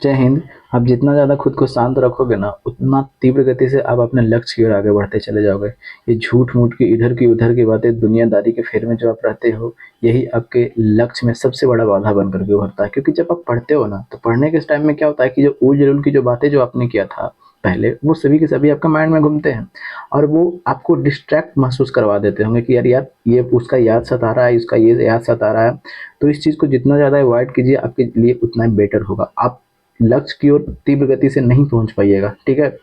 जय हिंद। आप जितना ज़्यादा खुद को शांत रखोगे ना, उतना तीव्र गति से आप अपने लक्ष्य की ओर आगे बढ़ते चले जाओगे। ये झूठ-मूठ की इधर की उधर की बातें, दुनियादारी के फेर में जो आप रहते हो, यही आपके लक्ष्य में सबसे बड़ा बाधा बन कर के उभरता है। क्योंकि जब आप पढ़ते हो ना, तो पढ़ने के इस टाइम में क्या होता है कि जो ऊल-जलूल की जो बातें जो आपने किया था पहले, वो सभी के सभी आपके माइंड में घूमते हैं और वो आपको डिस्ट्रैक्ट महसूस करवा देते होंगे कि यार यार, ये उसका याद सता रहा है, इसका ये याद सता रहा है। तो इस चीज़ को जितना ज़्यादा अवॉइड कीजिए, आपके लिए उतना ही बेटर होगा। आप लक्ष्य की ओर तीव्र गति से नहीं पहुंच पाइएगा, ठीक है।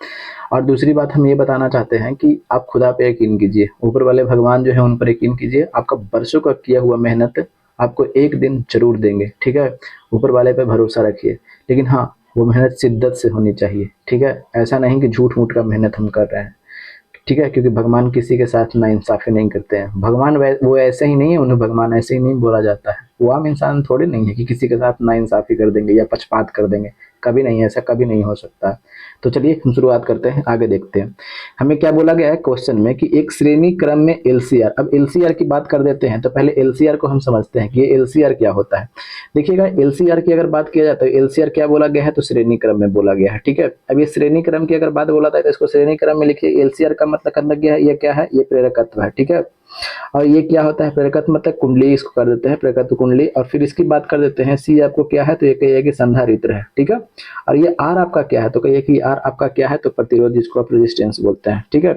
और दूसरी बात हम ये बताना चाहते हैं कि आप खुदा पे यकीन कीजिए, ऊपर वाले भगवान जो है उन पर यकीन कीजिए। आपका बरसों का किया हुआ मेहनत आपको एक दिन जरूर देंगे, ठीक है। ऊपर वाले पे भरोसा रखिए, लेकिन हाँ, वो मेहनत शिद्दत से होनी चाहिए, ठीक है। ऐसा नहीं कि झूठ मूठ का मेहनत हम कर रहे हैं, ठीक है। क्योंकि भगवान किसी के साथ नाइंसाफ़ी नहीं करते हैं। भगवान वो ऐसे ही नहीं है, उन्हें भगवान ऐसे ही नहीं बोला जाता है। वो आम इंसान थोड़े नहीं है कि किसी के साथ नाइंसाफ़ी कर देंगे या पक्षपात कर देंगे। कभी नहीं, ऐसा कभी नहीं हो सकता। तो चलिए हम शुरुआत करते हैं, आगे देखते हैं। हमें क्या बोला गया है क्वेश्चन में कि एक श्रेणी क्रम में एलसीआर। अब एलसीआर की बात कर देते हैं, तो पहले एलसीआर को हम समझते हैं कि ये एलसीआर क्या होता है। देखिएगा, एलसीआर की अगर बात किया जाए तो एलसीआर क्या बोला गया है, तो श्रेणी क्रम में बोला गया है, ठीक है। अब ये श्रेणी क्रम की अगर बात बोला था तो इसको श्रेणी क्रम में लिखिए। एलसीआर का मतलब करना क्या है, ये क्या है, ये प्रेरकत्व है, ठीक है। और ये क्या होता है, प्रेरकत्व मतलब कुंडली, इसको कर देते हैं प्रेरकत्व कुंडली। और फिर इसकी बात कर देते हैं, सी आपको क्या है, तो ये कहिए कि संधारित्र है, ठीक है। और ये आर आपका क्या है, तो कहिए कि आर आपका क्या है, तो प्रतिरोध, जिसको आप रेजिस्टेंस बोलते हैं, ठीक है।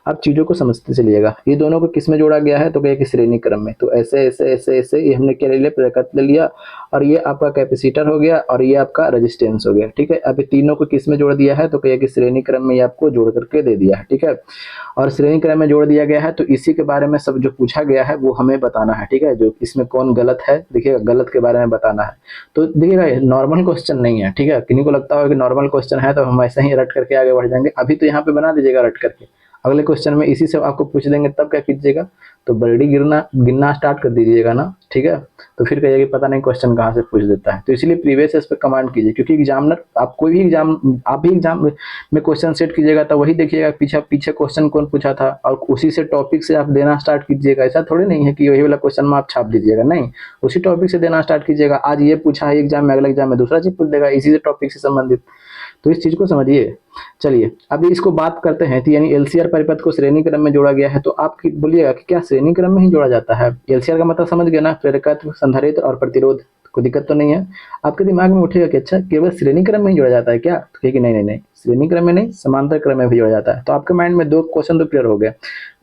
अब चीजों को समझते चलिएगा। ये दोनों को किस में जोड़ा गया है, तो कहिए कि श्रेणी क्रम में। तो ऐसे ऐसे ऐसे ऐसे ये हमने क्या ले लिया, प्रेरकत्व ले लिया, और ये आपका कैपेसिटर हो गया, और ये आपका रेजिस्टेंस हो गया, ठीक है। अब तीनों को किस में जोड़ दिया है, तो कहिए कि श्रेणी क्रम में ये आपको जोड़ करके दे दिया है, ठीक है। और श्रेणी क्रम में जोड़ दिया गया है, तो इसी के बारे में सब जो पूछा गया है वो हमें बताना है, ठीक है। जो इसमें कौन गलत है, देखिएगा गलत के बारे में बताना है। तो देखिएगा, नॉर्मल क्वेश्चन नहीं है, ठीक है। किन्हीं को लगता होगा कि नॉर्मल क्वेश्चन है तो हम ऐसे ही रट करके आगे बढ़ जाएंगे, अभी तो यहाँ पे बना दीजिएगा रट करके। अगले क्वेश्चन में इसी से आपको पूछ देंगे, तब क्या कीजिएगा, तो बर्डी गिनना स्टार्ट कर दीजिएगा ना, ठीक है। तो फिर कहिएगा कि पता नहीं क्वेश्चन कहाँ से पूछ देता है। तो इसलिए प्रीवियस इस पे कमांड कीजिए, क्योंकि एग्जामिनर, आप कोई भी एग्जाम, आप भी एग्जाम में क्वेश्चन सेट कीजिएगा तो वही देखिएगा पीछे पीछे क्वेश्चन कौन पूछा था, और उसी से टॉपिक से आप देना स्टार्ट कीजिएगा। ऐसा थोड़ी नहीं है कि वही वाला क्वेश्चन में आप छाप दीजिएगा, नहीं, उसी टॉपिक से देना स्टार्ट कीजिएगा। आज ये पूछा है एग्जाम में, अगले एग्जाम में दूसरा चीज पूछ देगा इसी से टॉपिक से संबंधित। तो इस चीज को समझिए। चलिए अभी इसको बात करते हैं, तो यानी एलसीआर परिपथ को श्रेणी क्रम में जोड़ा गया है। तो आप बोलिएगा कि क्या श्रेणी क्रम में ही जोड़ा जाता है। एलसीआर का मतलब समझ गए ना, प्रेरकत्व, संधारित्र और प्रतिरोध। कोई दिक्कत तो नहीं है। आपके दिमाग में उठेगा कि अच्छा, केवल श्रेणी क्रम में ही जोड़ा जाता है क्या, तो कहिए कि नहीं नहीं नहीं, श्रेणी क्रम में नहीं, समांतर क्रम में भी जोड़ा जाता है। तो आपके माइंड में दो क्वेश्चन तो क्लियर हो गया,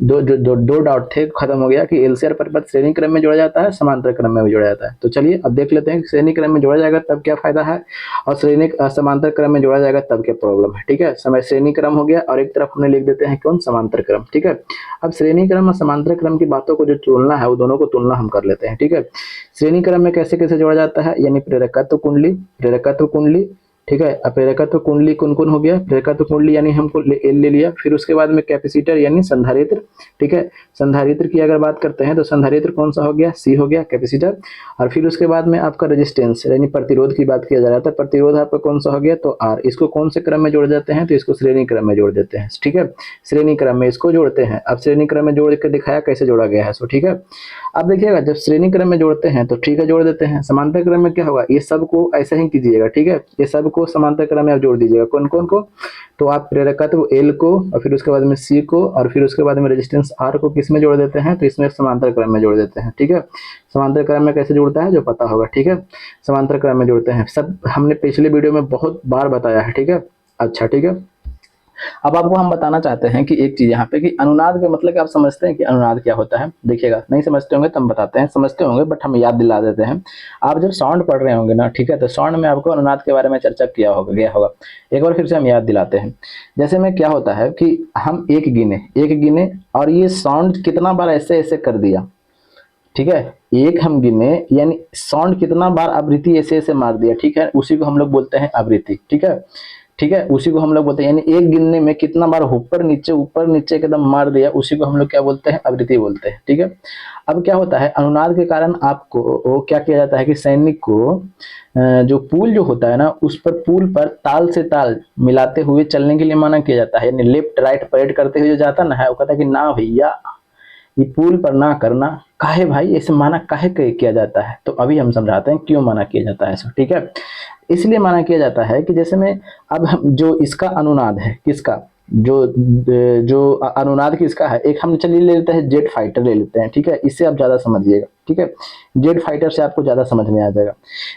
दो डाउट थे, खत्म हो गया कि एलसीआर परिपथ श्रेणी क्रम में जोड़ा जाता है, समांतर क्रम में भी जोड़ा जाता है। तो चलिए अब देख लेते हैं श्रेणी क्रम में जोड़ा जाएगा तब क्या फायदा है, और समांतर क्रम में जोड़ा जाएगा तब क्या प्रॉब्लम है, ठीक है। समय श्रेणी क्रम हो गया, और एक तरफ हमने लिख देते हैं कौन, समांतर क्रम, ठीक है। अब श्रेणी क्रम और समांतर क्रम की बातों को जो तुलना है, वो दोनों को तुलना हम कर लेते हैं, ठीक है। श्रेणी क्रम में कैसे कैसे जोड़ा जाता है, यानी प्रेरकत्व कुंडली, प्रेरकत्व कुंडली, ठीक है। अब प्रेरकत्व कुंडली कौन कौन हो गया, प्रेरकत्व कुंडली यानी हमको ले लिया। फिर उसके बाद में कैपेसिटर यानी संधारित्र, ठीक है। संधारित्र की अगर बात करते हैं तो संधारित्र कौन सा हो गया, सी हो गया, कैपेसिटर। और फिर उसके बाद में आपका रेजिस्टेंस यानी प्रतिरोध की बात किया जा रहा था, प्रतिरोध आपका कौन सा हो गया, तो आर। इसको कौन से क्रम में जोड़ जाते हैं, तो इसको श्रेणी क्रम में जोड़ देते हैं, ठीक है। श्रेणी क्रम में इसको जोड़ते हैं। अब श्रेणी क्रम में जोड़ के दिखाया कैसे जोड़ा गया है, सो ठीक है। अब देखिएगा, जब श्रेणी क्रम में जोड़ते हैं तो ठीक है जोड़ देते हैं। समांतर क्रम में क्या होगा, ये सबको ऐसे ही कीजिएगा, ठीक है। ये सबको समांतर क्रम में आप जोड़ दीजिएगा, कौन कौन को, तो आप प्रेरकत्व एल को, और फिर उसके बाद में सी को, और फिर उसके बाद में रेजिस्टेंस आर को किस में जोड़ देते हैं, तो इसमें समांतर क्रम में जोड़ देते हैं, ठीक है। समांतर क्रम में कैसे जुड़ता है जो पता होगा, ठीक है। समांतर क्रम में जोड़ते हैं, सब हमने पिछले वीडियो में बहुत बार बताया है, ठीक है। अच्छा ठीक है। अब आपको हम बताना चाहते हैं कि एक चीज यहाँ पे कि अनुनाद का मतलब आप समझते हैं कि अनुनाद क्या होता है। देखिएगा, नहीं समझते होंगे तो हम बताते हैं, समझते होंगे बट हम याद दिला देते हैं। आप जब साउंड पढ़ रहे होंगे ना, ठीक है, तो साउंड में आपको अनुनाद के बारे में चर्चा किया होगा, गया होगा। एक बार फिर से हम याद दिलाते हैं। जैसे में क्या होता है कि हम एक गिने और ये साउंड कितना बार ऐसे ऐसे कर दिया, ठीक है। एक हम गिने यानी साउंड कितना बार आवृत्ति ऐसे ऐसे मार दिया, ठीक है, उसी को हम लोग बोलते हैं आवृत्ति, ठीक है। ठीक है, उसी को हम लोग बोलते हैं, यानी एक गिनने में कितना बार ऊपर नीचे एकदम मार दिया, उसी को हम लोग क्या बोलते हैं, आवृत्ति बोलते हैं, ठीक है। अब क्या होता है, अनुनाद के कारण आपको वो क्या किया जाता है कि सैनिक को जो पुल जो होता है ना, उस पर पुल पर ताल से ताल मिलाते हुए चलने के लिए मना किया जाता है। यानी लेफ्ट राइट परेड करते हुए जो जाता ना है, वो कहता है कि ना भैया ये पुल पर ना करना काहे भाई, ऐसे माना काहे किया जाता है, तो अभी हम समझाते हैं क्यों मना किया जाता है ऐसा, ठीक है। इसलिए मना किया जाता है कि जैसे में अब हम जो इसका अनुनाद है, किसका, जो जो अनुनाद किसका है, एक हम चलिए ले लेते हैं जेट फाइटर ले लेते हैं, ठीक है, इससे आप ज्यादा समझिएगा, ठीक है। जेट फाइटर से आपको ज्यादा समझ में आ जाएगा।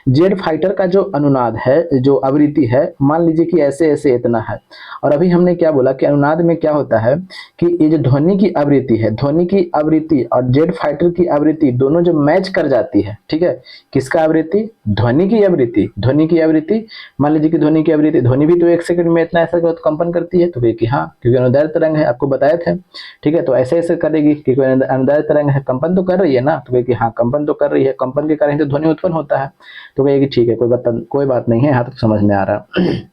जेट फाइटर का जो अनुनाद है, जो आवृत्ति है, मान लीजिए कि ऐसे ऐसे इतना है, और अभी हमने क्या बोला कि अनुनाद में क्या होता है कि ये जो ध्वनि की आवृत्ति है, ध्वनि की आवृत्ति और जेट फाइटर की आवृत्ति दोनों जो मैच कर जाती है, ठीक है, किसका आवृत्ति, ध्वनि की आवृत्ति, ध्वनि की आवृत्ति, मान लीजिए कि ध्वनि की आवृत्ति, ध्वनि भी तो एक सेकंड में इतना ऐसा कंपन करती है, तो कि हाँ, क्योंकि अनुदैर्ध्य तरंग है, आपको बताए थे, ठीक है, तो ऐसे ऐसे करेगी क्योंकि अनुदैर्ध्य तरंग है, कंपन तो कर रही है ना, तो कि हाँ कंपन तो कर रही है, कंपन के कारण तो ध्वनि उत्पन्न होता है, तो कहेगी ठीक है, कोई बात नहीं है, यहाँ तक समझ में आ रहा है।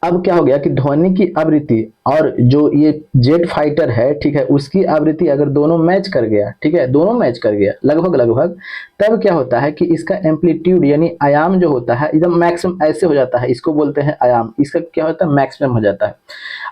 अब क्या हो गया कि ध्वनि की आवृत्ति और जो ये जेट फाइटर है, ठीक है, उसकी आवृत्ति अगर दोनों मैच कर गया, ठीक है, दोनों मैच कर गया लगभग लगभग, तब क्या होता है कि इसका एम्पलीट्यूड यानी आयाम जो होता है एकदम मैक्सिमम ऐसे हो जाता है, इसको बोलते हैं आयाम, इसका क्या होता है मैक्सिमम हो जाता है।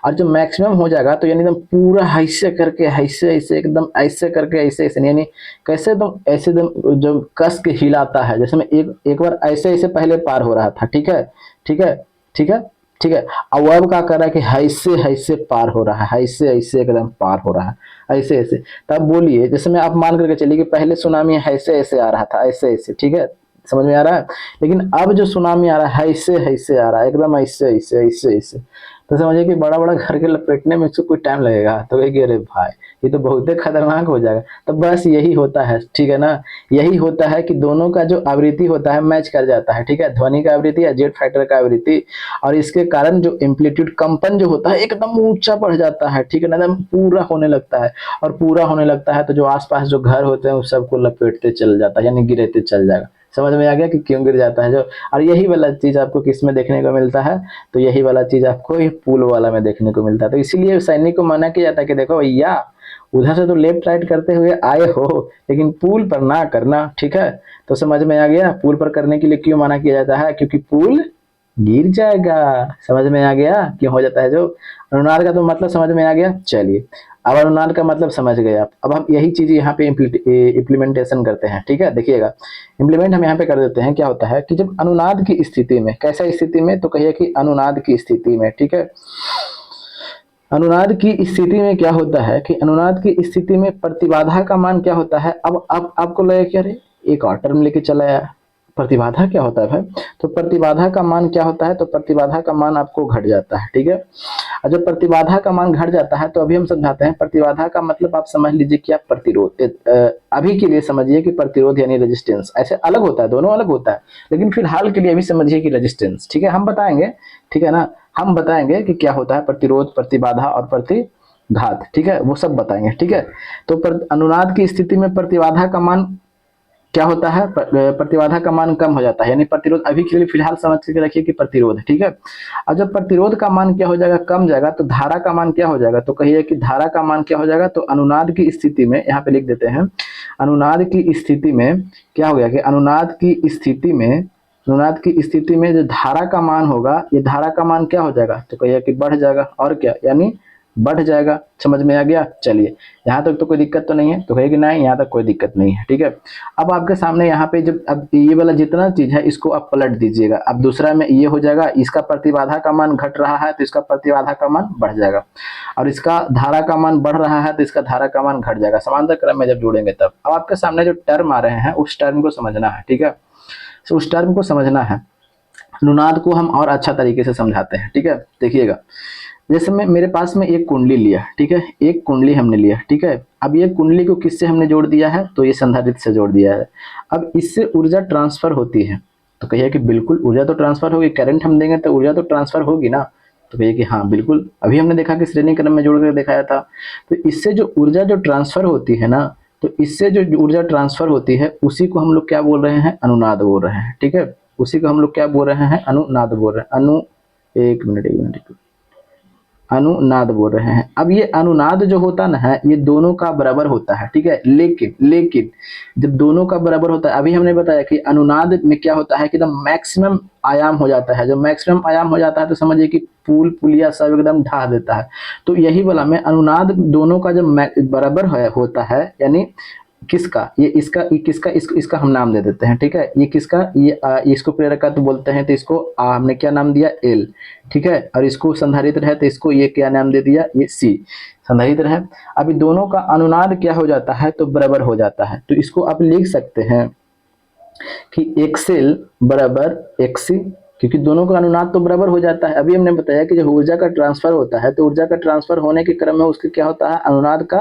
और जब मैक्सिमम हो जाएगा तो यानी एकदम पूरा ऐसे करके ऐसे ऐसे एकदम ऐसे करके ऐसे ऐसे यानी कैसे एकदम ऐसे एकदम जो कस के हिलाता है, जैसे मैं एक बार ऐसे ऐसे पहले पार हो रहा था, ठीक है, ठीक है, ठीक है, ठीक है। अब क्या कर रहा है कि ऐसे ऐसे पार हो रहा है, ऐसे ऐसे एकदम पार हो रहा है, ऐसे ऐसे। तब बोलिए, जैसे मैं आप मान करके चलिए कि पहले सुनामी ऐसे ऐसे आ रहा था, ऐसे ऐसे, ठीक है, समझ में आ रहा है। लेकिन अब जो सुनामी आ रहा है ऐसे ऐसे आ रहा है, एकदम ऐसे ऐसे ऐसे ऐसे, तो समझिए कि बड़ा बड़ा घर के लपेटने में इसको कुछ टाइम लगेगा, तो कहेगी अरे भाई ये तो बहुत ही खतरनाक हो जाएगा। तो बस यही होता है, ठीक है ना, यही होता है कि दोनों का जो आवृत्ति होता है मैच कर जाता है, ठीक है, ध्वनि का आवृत्ति या जेट फाइटर का आवृत्ति, और इसके कारण जो एम्पलीट्यूड कंपन जो होता है एकदम ऊंचा बढ़ जाता है, ठीक है ना, एकदम पूरा होने लगता है, और पूरा होने लगता है तो जो आसपास जो घर होते हैं उस सबको लपेटते चल जाता है, यानी गिरते चल जाएगा। समझ में आ गया कि क्यों गिर जाता है जो। और यही वाला चीज आपको किस में देखने को मिलता है, तो यही वाला चीज आपको ये पुल वाला में देखने को मिलता है। तो इसीलिए सैनिक को मना किया जाता है कि देखो भैया, उधर से तो लेफ्ट राइट करते हुए आए हो, लेकिन पुल पर ना करना, ठीक है। तो समझ में आ गया पुल पर करने के लिए क्यों मना किया जाता है, क्योंकि पुल गिर जाएगा। समझ में आ गया क्यों हो जाता है जो। अनुनाद का तो मतलब समझ में आ गया। चलिए, अब अनुनाद का मतलब समझ गए आप। अब हम यही चीज यहाँ पे इम्प्लीमेंटेशन करते हैं, ठीक है, देखिएगा। इम्प्लीमेंट हम यहाँ पे कर देते हैं। क्या होता है कि जब अनुनाद की स्थिति में, कैसा स्थिति में, तो कहिए कि अनुनाद की स्थिति में, ठीक है, अनुनाद की स्थिति में क्या होता है कि अनुनाद की स्थिति में प्रतिबाधा का मान क्या होता है। अब आपको लगे कि अरे एक और टर्म लेके चला आया, प्रतिबाधा क्या होता है भाई। तो प्रतिबाधा का मान क्या होता है, तो प्रतिबाधा का मान आपको घट जाता है, ठीक है। और जब प्रतिबाधा का मान घट जाता है तो अभी हम समझाते हैं। प्रतिबाधा का मतलब आप समझ लीजिए कि आप प्रतिरोध, अभी के लिए समझिए कि प्रतिरोध यानी रेजिस्टेंस ऐसे अलग होता है, दोनों अलग होता है, लेकिन फिलहाल के लिए अभी समझिए कि रेजिस्टेंस, ठीक है, हम बताएंगे, ठीक है ना, हम बताएंगे कि क्या होता है प्रतिरोध, प्रतिबाधा और प्रतिघात, ठीक है, वो सब बताएंगे, ठीक है। तो अनुनाद की स्थिति में प्रतिबाधा का मान क्या होता है, प्रतिबाधा का मान कम हो जाता है, यानी प्रतिरोध, अभी के लिए फिलहाल समझ के रखिए कि प्रतिरोध, ठीक है। और जब प्रतिरोध का मान क्या हो जाएगा, कम जाएगा, तो धारा का मान क्या हो जाएगा, तो कहिए कि धारा का मान क्या हो जाएगा। तो अनुनाद की स्थिति में, यहाँ पे लिख देते हैं, अनुनाद की स्थिति में क्या हो गया कि अनुनाद की स्थिति में, अनुनाद की स्थिति में जो धारा का मान होगा, ये धारा का मान क्या हो जाएगा, तो कहिए कि बढ़ जाएगा, और क्या, यानी बढ़ जाएगा। समझ में आ गया। चलिए, यहाँ तक तो कोई दिक्कत तो नहीं है, तो कहेगी नहीं, यहाँ तक कोई दिक्कत नहीं है, ठीक है। अब आपके सामने यहाँ पे जब अब ये वाला जितना चीज है इसको आप पलट दीजिएगा। अब दूसरा में ये हो जाएगा, इसका प्रतिबाधा का मान घट रहा है तो इसका प्रतिबाधा का मान बढ़ जाएगा, और इसका धारा का मान बढ़ रहा है तो इसका धारा का मान घट जाएगा, समांतर क्रम में जब जोड़ेंगे तब। अब आपके सामने जो टर्म आ रहे हैं उस टर्म को समझना है, ठीक है, तो उस टर्म को समझना है। अनुनाद को हम और अच्छा तरीके से समझाते हैं, ठीक है, देखिएगा। जैसे मैं, मेरे पास में एक कुंडली लिया, ठीक है, एक कुंडली हमने लिया, ठीक है। अब ये कुंडली को किससे हमने जोड़ दिया है, तो ये संधारित्र से जोड़ दिया है। अब इससे ऊर्जा ट्रांसफर होती है, तो कहिए कि बिल्कुल ऊर्जा तो ट्रांसफर होगी, करंट हम देंगे तो ऊर्जा तो ट्रांसफर होगी ना, तो कहिए कि हाँ बिल्कुल। अभी हमने देखा कि श्रेणी क्रम में जोड़ कर दिखाया था। तो इससे जो ऊर्जा जो ट्रांसफर होती है ना, तो इससे जो ऊर्जा ट्रांसफर होती है उसी को हम लोग क्या बोल रहे हैं, अनुनाद बोल रहे हैं, ठीक है। उसी को हम लोग क्या बोल रहे हैं, अनुनाद बोल रहे हैं। एक मिनट, अनुनाद बोल रहे हैं। अब ये अनुनाद जो होता ना है ये दोनों का बराबर होता है, ठीक है। लेकिन लेकिन जब दोनों का बराबर होता है, अभी हमने बताया कि अनुनाद में क्या होता है कि एकदम मैक्सिमम आयाम हो जाता है। जब मैक्सिमम आयाम हो जाता है तो समझिए कि पुल पुलिया सब एकदम ढा देता है। तो यही बोला मैं, अनुनाद दोनों का जब बराबर होता है, यानी किसका, ये इसका, ये किसका, इसका हम नाम दे देते हैं, ठीक है। ये किसका, ये इसको प्रेरकत्व बोलते हैं, तो इसको हमने क्या नाम दिया, एल, ठीक है। और इसको संधारित्र है तो इसको ये क्या नाम दे दिया, ये सी संधारित्र है। अभी दोनों का अनुनाद क्या हो जाता है, तो बराबर हो जाता है। तो इसको आप लिख सकते हैं कि एक्सएल बराबर एक्सी, क्योंकि दोनों का अनुनाद तो बराबर हो जाता है। अभी हमने बताया कि जब ऊर्जा का ट्रांसफर होता है तो ऊर्जा का ट्रांसफर होने के क्रम में उसके क्या होता है, अनुनाद का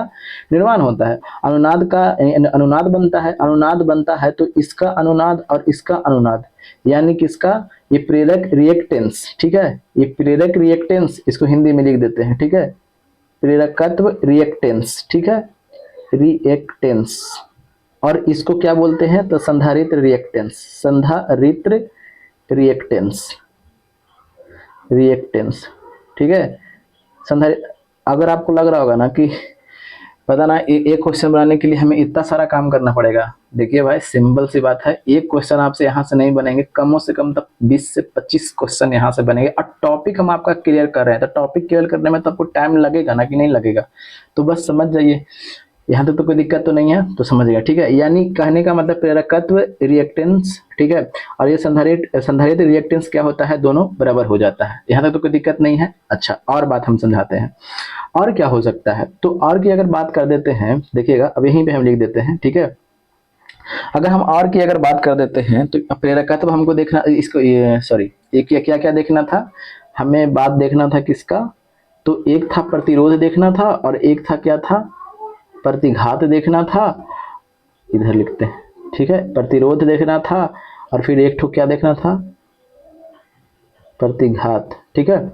निर्माण होता है, अनुनाद बनता है। अनुनाद बनता है तो इसका अनुनाद और इसका अनुनाद, यानी किसका, ये प्रेरक रिएक्टेंस, ठीक है। ये प्रेरक रिएक्टेंस, इसको हिंदी में लिख देते हैं, ठीक है, प्रेरकत्व रिएक्टेंस, ठीक है, रिएक्टेंस। और इसको क्या बोलते हैं, तो संधारित्र रिएक्टेंस, संधारित्र रिएक्टेंस, रिएक्टेंस, ठीक है। संधारित्र, अगर आपको लग रहा होगा ना कि पता ना एक क्वेश्चन बनाने के लिए हमें इतना सारा काम करना पड़ेगा, देखिए भाई सिंपल सी बात है, एक क्वेश्चन आपसे यहाँ से नहीं बनेंगे, कम से कम तब 20 से 25 क्वेश्चन यहाँ से बनेंगे। और टॉपिक हम आपका क्लियर कर रहे हैं, तो टॉपिक क्लियर करने में तो आपको टाइम लगेगा ना, कि नहीं लगेगा। तो बस समझ जाइए, यहाँ तक तो कोई दिक्कत तो नहीं है, तो समझिएगा, ठीक है। यानी कहने का मतलब प्रेरकत्व रिएक्टेंस, ठीक है, और ये संधारित्र रिएक्टेंस क्या होता है, दोनों बराबर हो जाता है। यहाँ तक तो कोई दिक्कत नहीं है। अच्छा, और बात हम समझाते हैं, और क्या हो सकता है। तो और की अगर बात कर देते हैं, देखिएगा अब यहीं पे हम लिख देते हैं, ठीक है। अगर हम और की अगर बात कर देते हैं तो प्रेरकत्व हमको देखना, इसको ये सॉरी, ये क्या क्या देखना था, हमें बात देखना था किसका, तो एक था प्रतिरोध देखना था, और एक था क्या था, प्रतिघात देखना था। इधर लिखते हैं, ठीक है, प्रतिरोध देखना था, और फिर एक ठो क्या देखना था, प्रतिघात, ठीक है।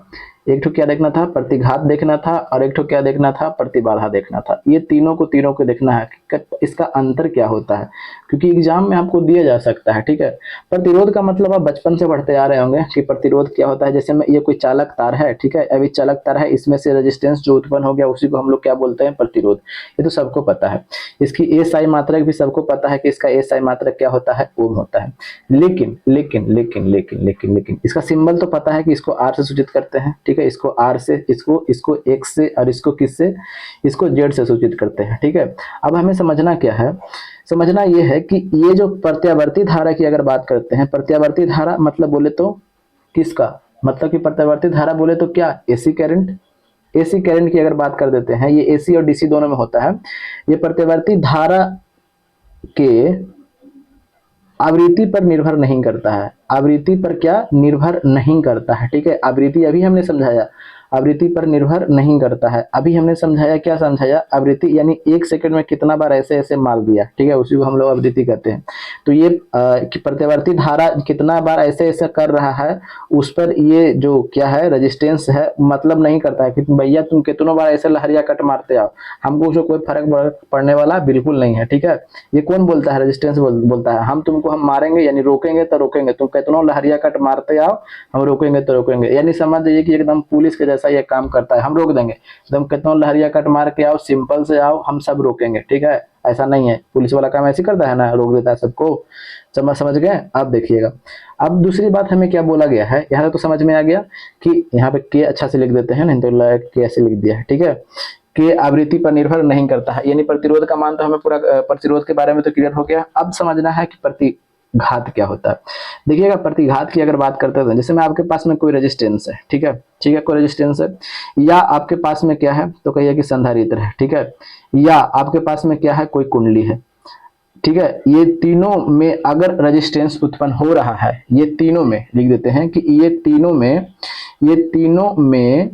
एक ठो क्या देखना था, प्रतिघात देखना था, और एक ठो क्या देखना था, प्रतिबाधा देखना था। ये तीनों को देखना है कि इसका अंतर क्या होता है, क्योंकि एग्जाम में आपको दिया जा सकता है, ठीक है। प्रतिरोध का मतलब आप बचपन से पढ़ते आ रहे होंगे कि प्रतिरोध क्या होता है। जैसे में ये कोई चालक तार है, ठीक है, अभी चालक तार है, इसमें से रेजिस्टेंस जो उत्पन्न हो गया उसी को हम लोग क्या बोलते हैं, प्रतिरोध। ये तो सबको पता है। इसकी एसआई मात्रक भी सबको पता है कि इसका एसआई मात्रक क्या होता है, ओम होता है। लेकिन लेकिन लेकिन लेकिन लेकिन लेकिन इसका सिंबल तो पता है कि इसको आर से सूचित करते हैं, ठीक है, इसको आर से, इसको एक्स से, और इसको किस से, इसको जेड से सूचित करते हैं, ठीक है। अब हमें समझना क्या है, समझना यह है कि ये जो प्रत्यावर्ती धारा की अगर बात करते हैं, प्रत्यावर्ती धारा मतलब बोले तो किसका, मतलब कि प्रत्यावर्ती धारा बोले तो क्या, एसी करंट। एसी करंट की अगर बात कर देते हैं, ये एसी और डीसी दोनों में होता है। ये प्रत्यावर्ती धारा के आवृत्ति पर निर्भर नहीं करता है, आवृत्ति पर क्या निर्भर नहीं करता है, ठीक है। आवृत्ति अभी हमने समझाया, आवृत्ति पर निर्भर नहीं करता है। अभी हमने समझाया, क्या समझाया, आवृत्ति यानी 1 सेकंड में कितना बार ऐसे ऐसे मार दिया, ठीक है, उसी को हम लोग आवृत्ति कहते हैं। तो ये प्रत्यावर्ती धारा कितना बार ऐसे ऐसे कर रहा है, उस पर ये जो क्या है, रेजिस्टेंस है, मतलब नहीं करता है कि भैया तुम कितनों बार ऐसे लहरिया कट मारते आओ, हमको उसको कोई फर्क पड़ने वाला बिल्कुल नहीं है, ठीक है। ये कौन बोलता है, रेजिस्टेंस बोलता है, हम मारेंगे यानी रोकेंगे तो रोकेंगे, तुम कितनों लहरिया कट मारते आओ, हम रोकेंगे तो रोकेंगे। यानी समझ जाइए कि एकदम पुलिस के जैसा ये काम करता है, हम रोक देंगे, एकदम कितनों लहरिया कट मार के आओ, सिंपल से आओ, हम सब रोकेंगे, ठीक है। ऐसा नहीं है, पुलिस वाला काम ऐसे करता है ना, रोक देता है सबको। समझ गए। अब देखिएगा, अब दूसरी बात हमें क्या बोला गया है, यहाँ तो समझ में आ गया कि यहाँ पे के अच्छा से लिख देते हैं, नहीं तो के ऐसे लिख दिया है, ठीक है, कि आवृत्ति पर निर्भर नहीं करता है, यानी प्रतिरोध का मान तो हमें पूरा, प्रतिरोध के बारे में तो क्लियर हो गया। अब समझना है कि प्रतिघात क्या होता है। देखिएगा, प्रतिघात की अगर बात करते हैं, जैसे में आपके पास में कोई रेजिस्टेंस है, ठीक है, कोई रेजिस्टेंस है, या आपके पास में क्या है, तो कहिए कि संधारित्र है, ठीक है, या आपके पास में क्या है, कोई कुंडली है, ठीक है। ये तीनों में अगर रेजिस्टेंस उत्पन्न हो रहा है, ये तीनों में लिख देते हैं कि ये तीनों में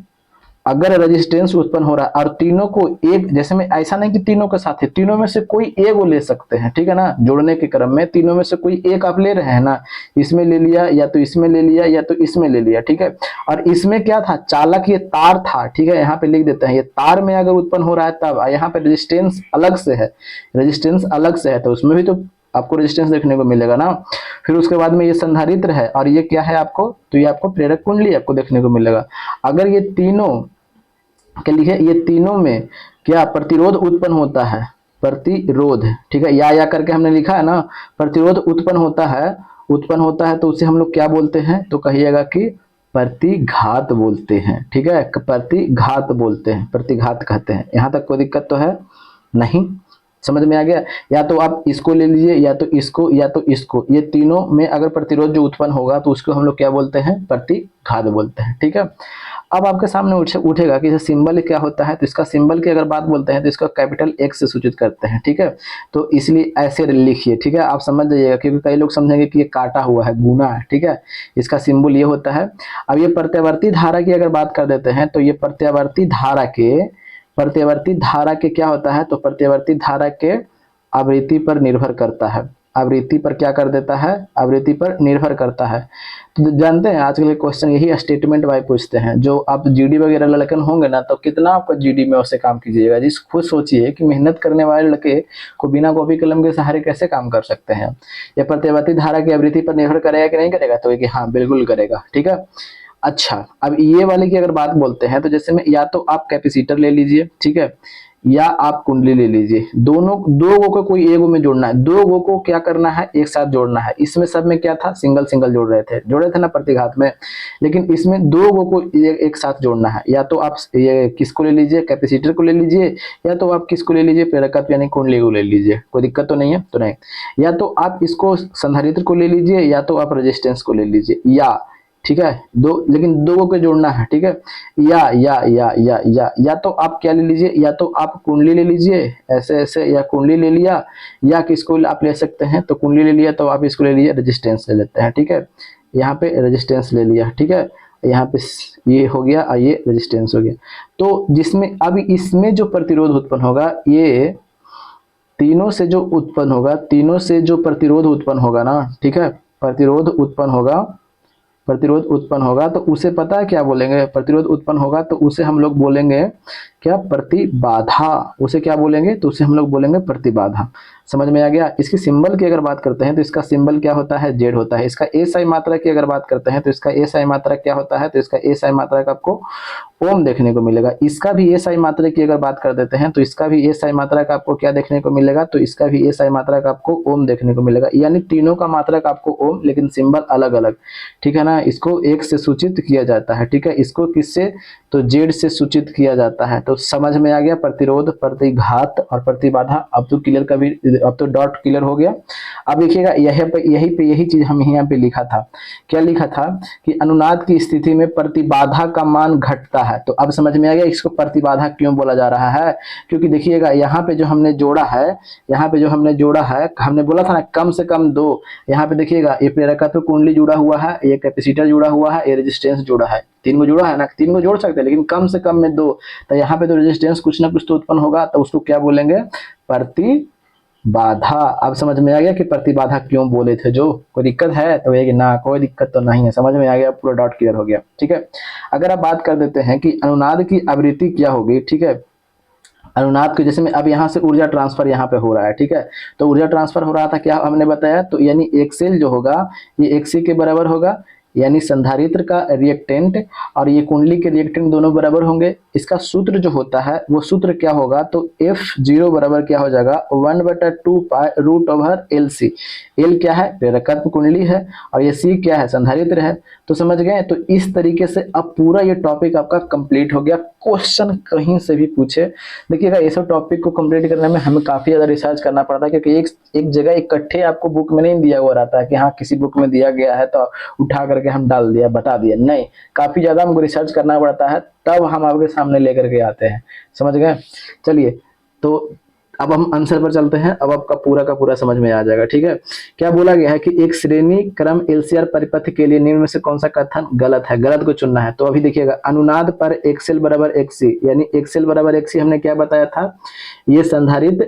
अगर रेजिस्टेंस उत्पन्न हो रहा है, और तीनों को एक, जैसे में ऐसा नहीं कि तीनों के साथ है, तीनों में से कोई एक वो ले सकते हैं, ठीक है ना, जोड़ने के क्रम में तीनों में से कोई एक आप ले रहे हैं ना, इसमें ले लिया, या तो इसमें ले लिया, या तो इसमें ले लिया, ठीक है। और इसमें क्या था, चालक ये तार था, ठीक है, यहाँ पे लिख देते हैं, ये तार में अगर उत्पन्न हो रहा है तब, यहाँ पे रेजिस्टेंस अलग से है, रेजिस्टेंस अलग से है, तो उसमें भी तो आपको रेजिस्टेंस देखने को मिलेगा ना। फिर उसके बाद में ये संधारित्र है, और ये क्या है आपको, तो ये आपको प्रेरक कुंडली आपको देखने को मिलेगा। अगर ये तीनों क्या लिखे, ये तीनों में क्या प्रतिरोध उत्पन्न होता है, प्रतिरोध, ठीक है, या करके हमने लिखा है ना, प्रतिरोध उत्पन्न होता है, उत्पन्न होता है तो उसे हम लोग क्या बोलते हैं, तो कहिएगा कि प्रतिघात बोलते हैं, ठीक है, प्रतिघात बोलते हैं, प्रतिघात कहते हैं। यहाँ तक कोई दिक्कत तो है नहीं, समझ में आ गया। या तो आप इसको ले लीजिए, या तो इसको, या तो इसको, ये तीनों में अगर प्रतिरोध जो उत्पन्न होगा तो उसको हम लोग क्या बोलते हैं, प्रतिघात बोलते हैं, ठीक है। अब आपके सामने उठेगा कि सिंबल क्या होता है, तो इसका सिंबल की अगर बात बोलते हैं तो इसका कैपिटल एक्स से सूचित करते हैं, ठीक है। तो इसलिए ऐसे लिखिए, ठीक है, आप समझ जाइएगा, क्योंकि कई लोग समझेंगे कि ये काटा हुआ है, गुना है, ठीक है, इसका सिंबल ये होता है। अब ये प्रत्यावर्ती धारा की अगर बात कर देते हैं तो ये प्रत्यावर्ती धारा के क्या होता है, तो प्रत्यावर्ती धारा के आवृत्ति पर निर्भर करता है, आवृत्ति पर क्या कर देता है, आवृत्ति पर निर्भर करता है। तो जानते हैं आजकल के क्वेश्चन यही स्टेटमेंट वाइज पूछते हैं, जो आप जीडी वगैरह लड़के होंगे ना, तो कितना आपका जीडी में उससे काम कीजिएगा, जिस खुद सोचिए कि मेहनत करने वाले लड़के को बिना कॉपी कलम के सहारे कैसे काम कर सकते हैं। यह प्रत्यावर्ती धारा की आवृत्ति पर निर्भर करेगा कि नहीं करेगा, तो कि हाँ बिल्कुल करेगा, ठीक है। अच्छा, अब ये वाले की अगर बात बोलते हैं तो जैसे में या तो आप कैपेसिटर ले लीजिए, ठीक है, या आप कुंडली ले लीजिए, दोनों दो गो को कोई एगो में जोड़ना है, दो गो को क्या करना है, एक साथ जोड़ना है। इसमें सब में क्या था, सिंगल सिंगल जोड़ रहे थे ना प्रतिघात में, लेकिन इसमें दो गो को एक साथ जोड़ना है। या तो आप ये किसको ले लीजिए, कैपेसिटर को ले लीजिए, या तो आप किसको ले लीजिए, प्रेरकत्व यानी कुंडली को ले लीजिए, कोई दिक्कत तो नहीं है, तो नहीं। या तो आप इसको संधारित्र को ले लीजिए, या तो आप रेजिस्टेंस को ले लीजिए, या ठीक है, दो, लेकिन दो को जोड़ना है, ठीक है। या तो आप क्या ले लीजिए, या तो आप कुंडली ले लीजिए ऐसे ऐसे, या कुंडली ले लिया, या किसको आप ले सकते हैं, तो कुंडली ले लिया तो आप इसको ले लीजिए, रेजिस्टेंस ले लेते हैं, ठीक है। यहाँ पे रेजिस्टेंस ले लिया, ठीक है, यहाँ पे ये हो गया और ये रेजिस्टेंस हो गया। तो जिसमें अब इसमें जो प्रतिरोध उत्पन्न होगा, ये तीनों से जो उत्पन्न होगा, तीनों से जो प्रतिरोध उत्पन्न होगा ना, ठीक है, प्रतिरोध उत्पन्न होगा तो उसे पता है क्या बोलेंगे, प्रतिरोध उत्पन्न होगा तो उसे हम लोग बोलेंगे क्या, प्रतिबाधा, उसे क्या बोलेंगे, तो उसे हम लोग बोलेंगे प्रतिबाधा। समझ में आ गया। इसकी सिंबल की अगर बात करते हैं तो इसका सिंबल क्या होता है, जेड होता है। इसका एसआई मात्रा की अगर बात करते हैं तो इसका एसआई मात्रा क्या होता है, तो इसका एसआई मात्रा का आपको ओम देखने को मिलेगा। इसका भी एसआई मात्रा की अगर बात कर देते हैं तो इसका भी एसआई मात्रा का आपको क्या देखने को मिलेगा, तो इसका भी एसआई मात्रा का आपको ओम देखने को मिलेगा। यानी तीनों का मात्रा का आपको ओम, लेकिन सिंबल अलग अलग, ठीक है ना। इसको एक से सूचित किया जाता है, ठीक है, इसको किससे, तो जेड से सूचित किया जाता है। तो समझ में आ गया, प्रतिरोध, प्रतिघात और प्रतिबाधा। अब तो क्लियर का भी, अब तो डॉट क्लियर हो गया। अब देखिएगा यही चीज हम यहाँ पे लिखा था, क्या लिखा था कि अनुनाद की स्थिति में प्रतिबाधा का मान घटता है। तो अब समझ में आ गया इसको प्रतिबाधा क्यों बोला जा रहा है, क्योंकि देखिएगा यहाँ पे जो हमने जोड़ा है, हमने बोला था ना कम से कम दो। यहाँ पे देखिएगा ये प्रेरकत्व कुंडली जुड़ा हुआ है, ये कैपेसिटर जुड़ा हुआ है, ये रेजिस्टेंस जुड़ा है, तीन को जुड़ा है ना, तीन को जोड़ सकते हैं लेकिन कम से कम में दो। तो यहाँ पे तो रेजिस्टेंस कुछ ना कुछ तो उत्पन्न होगा, तो उसको क्या बोलेंगे, प्रतिबाधा। अब समझ में आ गया कि प्रतिबाधा क्यों बोले थे। जो कोई दिक्कत है तो ये कि ना, कोई दिक्कत तो नहीं है, समझ में आ गया, पूरा डॉट क्लियर हो गया, ठीक है। अगर आप बात कर देते हैं कि अनुनाद की आवृत्ति क्या होगी, ठीक है, अनुनाद के जैसे में अब यहाँ से ऊर्जा ट्रांसफर यहाँ पे हो रहा है, ठीक है, तो ऊर्जा ट्रांसफर हो रहा था, क्या हमने बताया, तो यानी एक्सेल जो होगा ये एक्सी के बराबर होगा, यानी संधारित्र का रिएक्टेंट और ये कुंडली के रिएक्टेंट दोनों बराबर होंगे। इसका सूत्र जो होता है वो सूत्र क्या होगा, तो F0 बराबर क्या हो जाएगा, 1/2 pi root over LC। L क्या है, प्रेरकत्व कुंडली है, और ये C क्या है, संधारित्र है। तो समझ गए। तो इस तरीके से अब पूरा ये टॉपिक आपका कंप्लीट हो गया। क्वेश्चन कहीं से भी पूछे, देखिएगा ये सब टॉपिक को कंप्लीट करने में हमें काफी ज्यादा रिसर्च करना पड़ता है, क्योंकि एक जगह इकट्ठे आपको बुक में नहीं दिया हुआ रहता है कि हाँ किसी बुक में दिया गया है तो उठा करके हम डाल दिया, बता दिया, नहीं, काफी ज्यादा हमको रिसर्च करना पड़ता है, तब हम आपके सामने लेकर के आते हैं। समझ गए। चलिए, तो अब हम आंसर पर चलते हैं। अब आपका पूरा का पूरा समझ में आ जाएगा, ठीक है। क्या बोला गया है कि एक श्रेणी क्रम एलसीआर परिपथ के लिए निम्न में से कौन सा कथन गलत है, गलत को चुनना है। तो अभी देखिएगा, अनुनाद पर एक्सेल बराबर एक्सी, यानी एक्सेल बराबर एक्सी हमने क्या बताया था, ये संधारित्र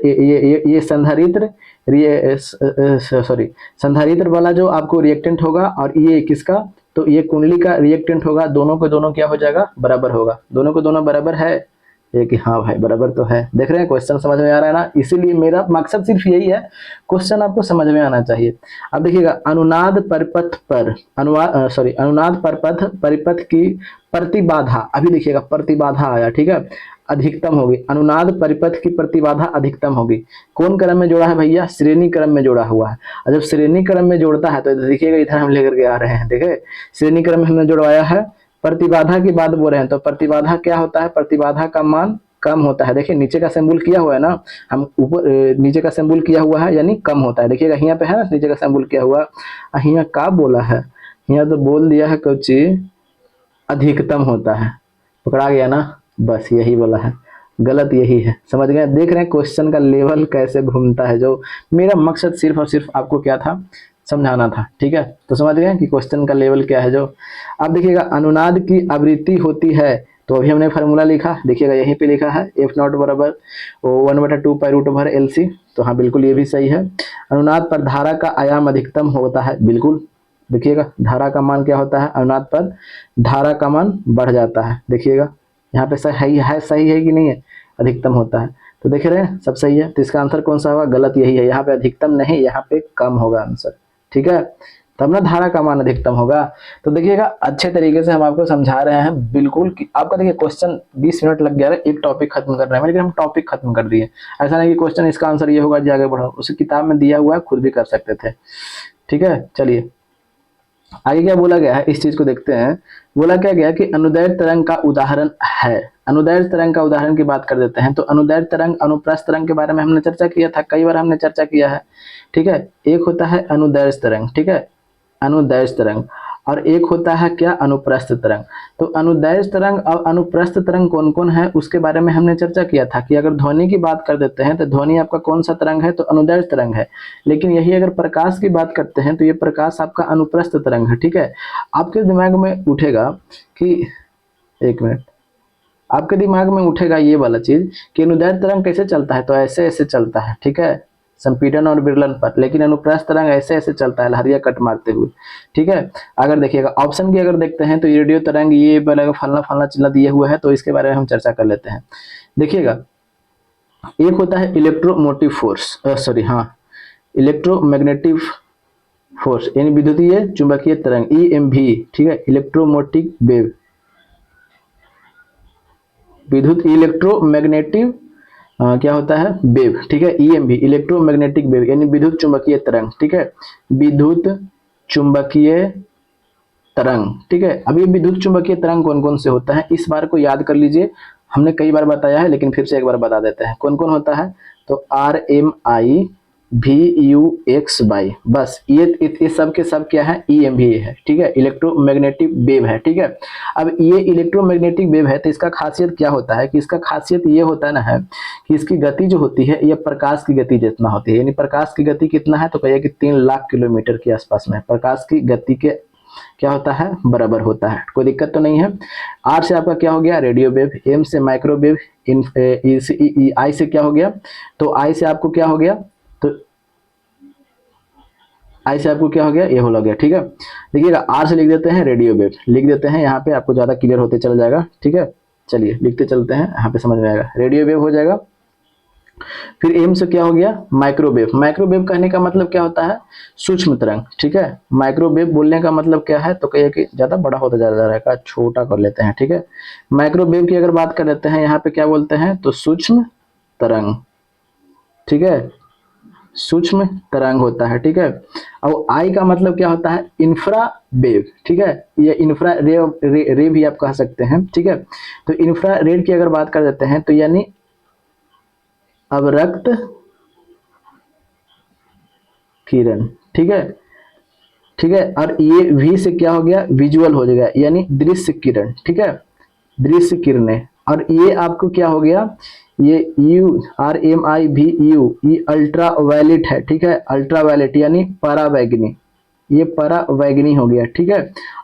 संधारित्र वाला जो आपको रिएक्टेंट होगा, और ये किसका, तो ये कुंडली का रिएक्टेंट होगा, दोनों को दोनों क्या हो जाएगा, बराबर होगा, दोनों को दोनों बराबर है ये कि हाँ भाई बराबर तो है। देख रहे हैं क्वेश्चन समझ में आ रहा है ना, इसीलिए मेरा मकसद सिर्फ यही है, क्वेश्चन आपको समझ में आना चाहिए। अब देखिएगा, अनुनाद परिपथ पर अनुनाद परिपथ परिपथ की प्रतिबाधा, अभी देखिएगा प्रतिबाधा आया, ठीक है, अधिकतम होगी। अनुनाद परिपथ की प्रतिबाधा अधिकतम होगी। कौन क्रम में जोड़ा है भैया? श्रेणी क्रम में जोड़ा हुआ है। और जब श्रेणी क्रम में जोड़ता है तो देखिएगा इधर हम लेकर के आ रहे हैं, देखिए श्रेणी क्रम में हमने जोड़वाया है, प्रतिबाधा की बात बोल रहे हैं, तो प्रतिबाधा क्या होता है? प्रतिबाधा का मान कम होता है। देखिए नीचे का सिंबल किया हुआ है ना, हम ऊपर नीचे का सिंबल किया हुआ है यानी कम होता है। देखिएगा यहाँ पे है ना नीचे का सिंबल किया हुआ, यहाँ का बोला है, यहाँ तो बोल दिया है कुछ अधिकतम होता है, पकड़ा गया ना, बस यही बोला है, गलत यही है। समझ गए? देख रहे हैं क्वेश्चन का लेवल कैसे घूमता है। जो मेरा मकसद सिर्फ और सिर्फ आपको क्या था, समझाना था, ठीक है। तो समझ गए कि क्वेश्चन का लेवल क्या है। जो अब देखिएगा, अनुनाद की आवृत्ति होती है, तो अभी हमने फार्मूला लिखा, देखिएगा यहीं पे लिखा है एफ नॉट बराबर 1/2 pi root over L C. तो हाँ बिल्कुल ये भी सही है। अनुनाद पर धारा का आयाम अधिकतम होता है, बिल्कुल। देखिएगा धारा का मान क्या होता है? अनुनाद पर धारा का मान बढ़ जाता है। देखिएगा यहाँ पे सही है, सही है कि नहीं है? अधिकतम होता है, तो देख रहे हैं सब सही है। तो इसका आंसर कौन सा होगा? गलत यही है, यहाँ पे अधिकतम नहीं, यहाँ पे कम होगा आंसर, ठीक है। तब ना धारा का मान अधिकतम होगा। तो देखिएगा अच्छे तरीके से हम आपको समझा रहे हैं बिल्कुल कि आपका देखिए क्वेश्चन 20 मिनट लग गया है एक टॉपिक खत्म कर रहे हैं, लेकिन हम टॉपिक खत्म कर दिए। ऐसा नहीं कि क्वेश्चन इसका आंसर ये होगा जी आगे बढ़ो, उस किताब में दिया हुआ है, खुद भी कर सकते थे, ठीक है। चलिए आगे क्या बोला गया है इस चीज को देखते हैं। बोला क्या गया कि अनुदैर्घ्य तरंग का उदाहरण है। अनुदैर्घ्य तरंग का उदाहरण की बात कर देते हैं। तो अनुदैर्घ्य तरंग अनुप्रस्थ तरंग के बारे में हमने चर्चा किया था, कई बार हमने चर्चा किया है, ठीक है। एक होता है अनुदैर्घ्य तरंग, ठीक है, अनुदैर्घ्य तरंग, और एक होता है क्या? अनुप्रस्थ तरंग। तो अनुदैर्घ्य तरंग और अनुप्रस्थ तरंग कौन कौन है उसके बारे में हमने चर्चा किया था कि अगर ध्वनि की बात कर देते हैं तो ध्वनि आपका कौन सा तरंग है? तो अनुदैर्घ्य तरंग है। लेकिन यही अगर प्रकाश की बात करते हैं तो ये प्रकाश आपका अनुप्रस्थ तरंग है, ठीक है। आपके दिमाग में उठेगा कि एक मिनट, आपके दिमाग में उठेगा ये वाला चीज कि अनुदैर्घ्य तरंग कैसे चलता है? तो ऐसे ऐसे चलता है, ठीक है, संपीड़न और विरलन पर। लेकिन अनुप्रस्थ तरंग ऐसे ऐसे चलता है, लहरिया कट मारते हुए, ठीक है। अगर देखिएगा ऑप्शन की अगर देखते हैं तो रेडियो तरंग ये पहले फलना फलना चिल्ला दिए हुए है, तो इसके बारे में हम चर्चा कर लेते हैं। देखिएगा एक होता है इलेक्ट्रोमोटिव फोर्स, इलेक्ट्रोमैग्नेटिक फोर्स यानी विद्युतीय चुंबकीय तरंग EMV, ठीक है, इलेक्ट्रोमोटिव वेव, विद्युत इलेक्ट्रोमैग्नेटिक क्या होता है? वेव, ठीक है, EMV इलेक्ट्रोमैग्नेटिक वेव यानी विद्युत चुंबकीय तरंग, ठीक है, विद्युत चुंबकीय तरंग, ठीक है। अब ये विद्युत चुंबकीय तरंग कौन कौन से होता है इस बार को याद कर लीजिए, हमने कई बार बताया है लेकिन फिर से एक बार बता देते हैं कौन कौन होता है। तो RMI VUXY, बस ये सब के सब क्या है? EMV है, ठीक है, इलेक्ट्रोमैग्नेटिक वेव है, ठीक है। अब ये इलेक्ट्रोमैग्नेटिक वेव है तो इसका खासियत क्या होता है कि इसका खासियत ये होता है ना है कि इसकी गति जो होती है ये प्रकाश की गति जितना होती है। यानी प्रकाश की गति कितना है? तो कहिए कि 3 लाख किलोमीटर के आसपास में प्रकाश की गति के क्या होता है? बराबर होता है। कोई दिक्कत तो नहीं है। R से आपका क्या हो गया? रेडियो वेव, M से माइक्रोवेव, I से क्या हो गया? तो I से आपको क्या हो गया? तो I से आपको क्या हो गया? ये हो गया, ठीक है। देखिएगा R से लिख देते हैं रेडियो वेव, लिख देते हैं यहाँ पे, आपको ज्यादा क्लियर होते चल जाएगा, ठीक है। चलिए लिखते चलते हैं, यहाँ पे समझ में आएगा, रेडियो वेव हो जाएगा। फिर M से क्या हो गया? माइक्रोवेव। माइक्रोवेव कहने का मतलब क्या होता है? सूक्ष्म तरंग, ठीक है। माइक्रोवेव बोलने का मतलब क्या है? तो कहिए कि ज्यादा बड़ा होता जा रहा है, छोटा कर लेते हैं, ठीक है। माइक्रोवेव की अगर बात कर लेते हैं यहाँ पे क्या बोलते हैं? तो सूक्ष्म तरंग, ठीक है, सूक्ष्म तरंग होता है, ठीक है। और आई का मतलब क्या होता है? इंफ्रा वेव, ठीक है, ये इंफ्रा रे भी आप कह सकते हैं, ठीक है। तो इंफ्रा रेड की अगर बात कर देते हैं तो यानी अवरक्त किरण, ठीक है, ठीक है। और ये V से क्या हो गया? विजुअल हो जाएगा यानी दृश्य किरण, ठीक है, दृश्य किरणें। और ये आपको क्या हो गया? ये RMIVU ये अल्ट्रा वायलेट है, ठीक है, अल्ट्रा वायलेट यानी परावैंगनी, ये परावैंगनी हो गया, ठीक है।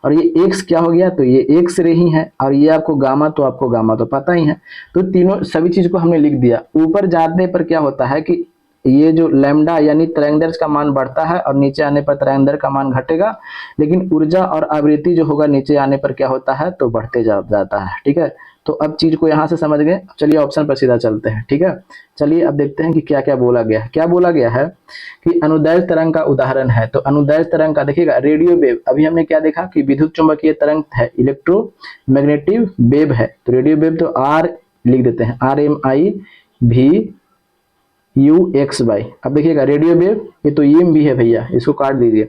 और ये X क्या हो गया? तो ये X रे ही है। और ये आपको गामा, तो आपको गामा तो पता ही है। तो तीनों सभी चीज को हमने लिख दिया। ऊपर जाने पर क्या होता है कि ये जो लैम्डा यानी तरंगदैर्घ्य का मान बढ़ता है और नीचे आने पर तरंगदैर्घ्य का मान घटेगा, लेकिन ऊर्जा और आवृत्ति जो होगा नीचे आने पर क्या होता है, तो बढ़ते जाता है। ठीक है, तो अब चीज को यहाँ से समझ गए। चलिए ऑप्शन पर सीधा चलते हैं। ठीक है, चलिए अब देखते हैं कि क्या क्या बोला गया है। क्या बोला गया है कि अनुदैर्घ्य तरंग का उदाहरण है। तो अनुदैर्घ्य तरंग का देखिएगा, रेडियो वेव, अभी हमने क्या देखा कि विद्युत चुंबकीय तरंग है, इलेक्ट्रोमैग्नेटिव वेव है। तो रेडियो वेव तो आर लिख देते हैं, RMIV अब देखिएगा रेडियो वेव, ये तो EM भी है भैया, इसको काट दीजिए।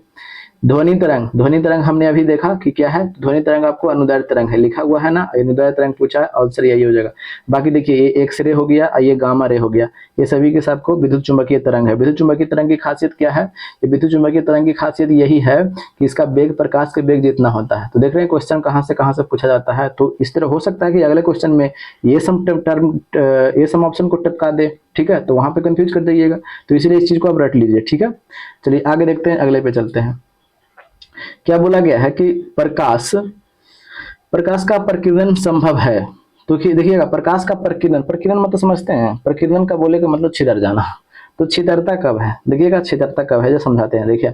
ध्वनि तरंग, ध्वनि तरंग हमने अभी देखा कि क्या है, ध्वनि तरंग आपको अनुदैर्घ्य तरंग है, लिखा हुआ है ना, अनुदैर्घ्य तरंग पूछा है, आंसर यही हो जाएगा। बाकी देखिए ये एक्स रे हो गया, ये गामा रे हो गया, ये सभी के सबको विद्युत चुंबकीय तरंग है। विद्युत चुंबकीय तरंग की खासियत क्या है, ये विद्युत चुंबकीय तरंग की खासियत यही है कि इसका वेग प्रकाश के वेग जितना होता है। तो देख रहे हैं क्वेश्चन कहाँ से पूछा जाता है। तो इस तरह हो सकता है कि अगले क्वेश्चन में ये सम ऑप्शन को टपका दे। ठीक है, तो वहां पे कंफ्यूज कर जाइएगा, तो इसलिए इस चीज को आप रट लीजिए। ठीक है, चलिए आगे देखते हैं, अगले पे चलते हैं। क्या बोला गया है कि प्रकाश प्रकाश का प्रकीर्णन संभव है। तो देखिएगा प्रकाश का प्रकीर्णन मतलब समझते हैं, प्रकीर्णन का बोले का मतलब छितर जाना। तो छितरता कब है, देखिएगा छितरता कब है जो समझाते हैं। देखिए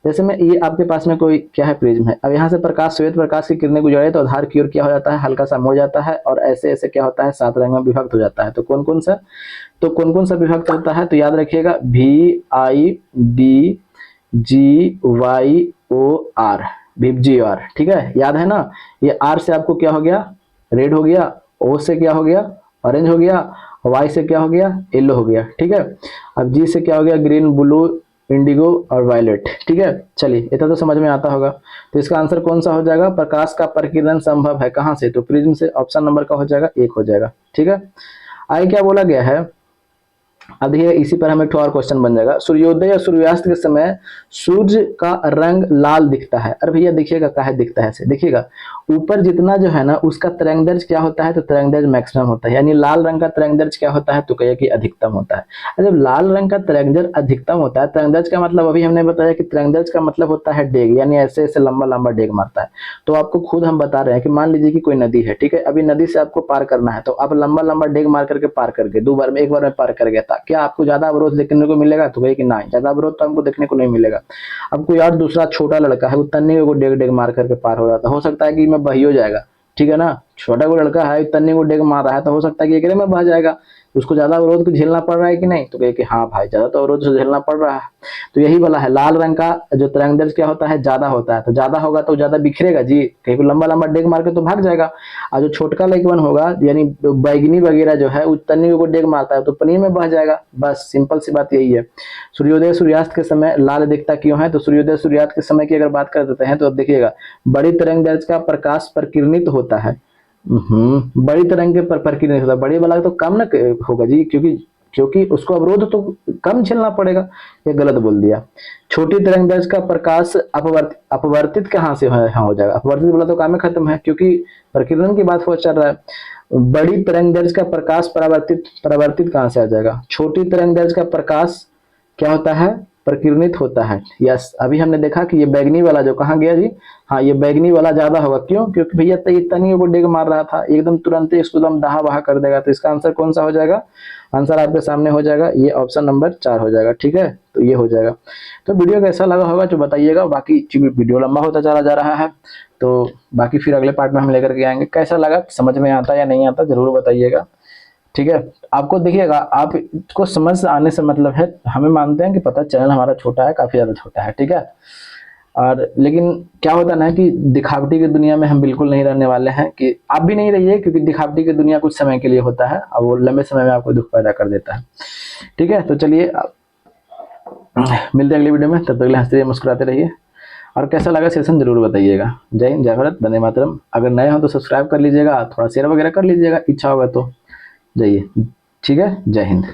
जैसे में ये आपके पास में कोई क्या है, प्रिज्म है। अब यहाँ से प्रकाश, श्वेत प्रकाश की किरणें गुजरे तो आधार की ओर क्या हो जाता है, हल्का सा मुड़ जाता है और ऐसे ऐसे क्या होता है, 7 रंग में विभक्त हो जाता है। तो कौन कौन सा विभक्त होता है, तो याद रखिएगा VIDGYOR, VIBGYOR। ठीक है, याद है ना। ये R से आपको क्या हो गया, रेड हो गया, O से क्या हो गया, ऑरेंज हो गया, Y से क्या हो गया, येलो हो गया। ठीक है, अब G से क्या हो गया, ग्रीन, ब्लू, इंडिगो और वायलेट। ठीक है, चलिए इतना तो समझ में आता होगा। तो इसका आंसर कौन सा हो जाएगा, प्रकाश का प्रकीर्णन संभव है कहां से, तो प्रिज्म से। ऑप्शन नंबर का हो जाएगा 1 हो जाएगा। ठीक है, आगे क्या बोला गया है, अब देखिए इसी पर हमें एक और क्वेश्चन बन जाएगा। सूर्योदय या सूर्यास्त के समय सूर्य का रंग लाल दिखता है। अरे भैया देखिएगा काहे दिखता है ऐसे, देखिएगा ऊपर जितना जो है ना उसका तरंगदैर्घ्य क्या होता है, तो तरंगदैर्घ्य मैक्सिमम होता है, यानी लाल रंग का तरंगदैर्घ्य क्या होता है, तो कहिए कि अधिकतम होता है। जब लाल रंग का तरंगदैर्घ्य अधिकतम होता है, तरंगदैर्घ्य का मतलब अभी हमने बताया कि तरंगदैर्घ्य का मतलब होता है डेग, यानी ऐसे ऐसे लंबा लंबा डेग मारता है। तो आपको खुद हम बता रहे हैं कि मान लीजिए कि कोई नदी है, ठीक है, अभी नदी से आपको पार करना है, तो आप लंबा लंबा डेग मार करके पार कर गए, 2 बार में, 1 बार में पार कर गया था, क्या आपको ज्यादा अवरोध देखने को मिलेगा, तो कहिए कि नहीं, ज्यादा अवरोध तो हमको देखने को नहीं मिलेगा। अब कोई और दूसरा छोटा लड़का है, वो तन्नी को डेग डेग मार करके पार हो जाता है, हो सकता है कि मैं बही हो जाएगा। ठीक है ना, छोटा कोई लड़का है तन्नी को डेग मार रहा है, तो हो सकता है कि एकरे में बह जाएगा। उसको ज्यादा अवरोध को झेलना पड़ रहा है कि नहीं, तो कहे कि हाँ भाई ज्यादा तो अवरोध से झेलना पड़ रहा है। तो यही वाला है, लाल रंग का जो तरंगदैर्घ्य क्या होता है, ज्यादा होता है, तो ज्यादा होगा तो ज्यादा बिखरेगा जी, कहीं को लंबा लंबा डेग मार के तो भाग जाएगा। और जो छोटका लड़कन होगा यानी बैगनी वगैरह जो है, तन्नी को डेग मारता है तो पानी में बह जाएगा। बस सिंपल सी बात यही है। सूर्योदय सूर्यास्त के समय लाल दिखता क्यों है, तो सूर्योदय सूर्यास्त के समय की अगर बात कर देते हैं तो अब देखिएगा, बड़ी तरंगदैर्घ्य का प्रकाश प्रकीर्णित होता है। बड़ी तरंग के प्रकीर्णित होता है, बड़ी वाला तो कम ना होगा जी, क्योंकि उसको अवरोध तो कम झेलना पड़ेगा। ये गलत बोल दिया। छोटी तरंगदैर्घ्य का प्रकाश अपवर्तित कहाँ से हो जाएगा, अपवर्तित बोला तो काम ही खत्म है, क्योंकि प्रकीर्णन की बात हो चल रहा है। बड़ी तरंगदैर्घ्य का प्रकाश परावर्तित कहाँ से आ जाएगा, छोटी तरंगदैर्घ्य का प्रकाश क्या होता है, प्रकीर्णित होता है। यस, अभी हमने देखा कि ये बैगनी वाला जो कहाँ गया जी, हाँ ये बैगनी वाला ज्यादा होगा, क्यों, क्योंकि भैया तनी को डेग मार रहा था, एकदम तुरंत ही इसको एकदम दहा बहा कर देगा। तो इसका आंसर कौन सा हो जाएगा, आंसर आपके सामने हो जाएगा, ये ऑप्शन नंबर 4 हो जाएगा। ठीक है, तो ये हो जाएगा। तो वीडियो कैसा लगा होगा जो बताइएगा, बाकी वीडियो लंबा होता चला जा रहा है, तो बाकी फिर अगले पार्ट में हम लेकर के आएंगे। कैसा लगा, समझ में आता या नहीं आता जरूर बताइएगा। ठीक है, आपको देखिएगा, आपको समझ आने से मतलब है, हमें मानते हैं कि पता चैनल हमारा छोटा है, काफी ज्यादा छोटा है। ठीक है, और लेकिन क्या होता है ना कि दिखावटी की दुनिया में हम बिल्कुल नहीं रहने वाले हैं, कि आप भी नहीं रहिए, क्योंकि दिखावटी की दुनिया कुछ समय के लिए होता है और वो लंबे समय में आपको दुख पैदा कर देता है। ठीक है, तो चलिए मिलते हैं अगली वीडियो में, तब तक हंसते रहिए, मुस्कुराते रहिए, और कैसा लगा सेशन जरूर बताइएगा। जय हिंद, जय भारत, वंदे मातरम। अगर नए हो तो सब्सक्राइब कर लीजिएगा, थोड़ा शेयर वगैरह कर लीजिएगा, इच्छा होगा तो जाइए। ठीक है, जय हिंद।